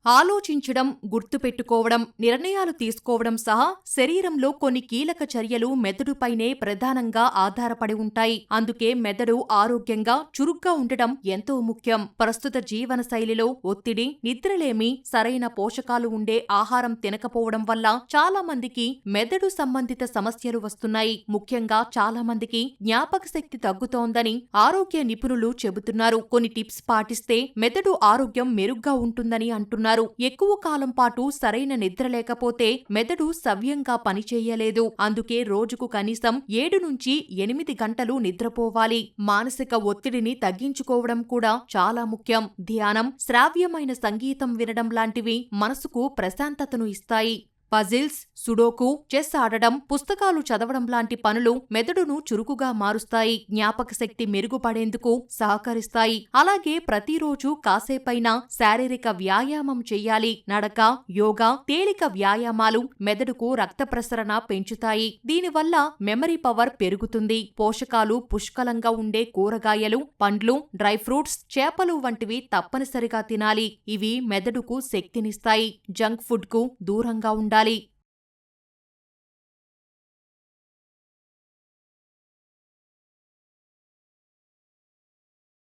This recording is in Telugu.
ఆలోచించడం, గుర్తుపెట్టుకోవడం, నిర్ణయాలు తీసుకోవడం సహా శరీరంలో కొన్ని కీలక చర్యలు మెదడుపైనే ప్రధానంగా ఆధారపడి ఉంటాయి. అందుకే మెదడు ఆరోగ్యంగా, చురుగ్గా ఉండటం ఎంతో ముఖ్యం. ప్రస్తుత జీవన శైలిలో ఒత్తిడి, నిద్రలేమి, సరైన పోషకాలు ఉండే ఆహారం తినకపోవడం వల్ల చాలా మందికి మెదడు సంబంధిత సమస్యలు వస్తున్నాయి. ముఖ్యంగా చాలా మందికి జ్ఞాపక శక్తి తగ్గుతోందని ఆరోగ్య నిపుణులు చెబుతున్నారు. కొన్ని టిప్స్ పాటిస్తే మెదడు ఆరోగ్యం మెరుగ్గా ఉంటుందని అంటున్నారు. ఎక్కువ కాలం పాటు సరైన నిద్ర లేకపోతే మెదడు సవ్యంగా పనిచేయలేదు. అందుకే రోజుకు కనీసం 7 నుంచి 8 గంటలు నిద్రపోవాలి. మానసిక ఒత్తిడిని తగ్గించుకోవడం కూడా చాలా ముఖ్యం. ధ్యానం, శ్రావ్యమైన సంగీతం వినడం లాంటివి మనసుకు ప్రశాంతతను ఇస్తాయి. పజిల్స్, సుడోకు, చెస్ ఆడడం, పుస్తకాలు చదవడం లాంటి పనులు మెదడును చురుకుగా మారుస్తాయి. జ్ఞాపక శక్తి మెరుగుపడేందుకు సహకరిస్తాయి. అలాగే ప్రతిరోజు కాసేపైనా శారీరక వ్యాయామం చెయ్యాలి. నడక, యోగా, తేలిక వ్యాయామాలు మెదడుకు రక్త ప్రసరణ పెంచుతాయి. దీనివల్ల మెమరీ పవర్ పెరుగుతుంది. పోషకాలు పుష్కలంగా ఉండే కూరగాయలు, పండ్లు, డ్రై ఫ్రూట్స్, చేపలు వంటివి తప్పనిసరిగా తినాలి. ఇవి మెదడుకు శక్తినిస్తాయి. జంక్ ఫుడ్ కు దూరంగా ఉండాలి.